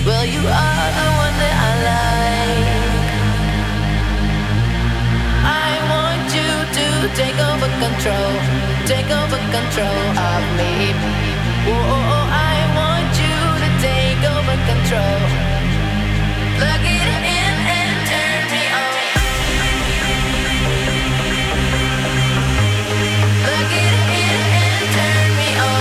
Well, you are the one that I like. I want you to take over control of me. Oh, I want you to take over control. Plug it in and turn me on. Plug it in and turn me on.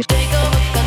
Take over.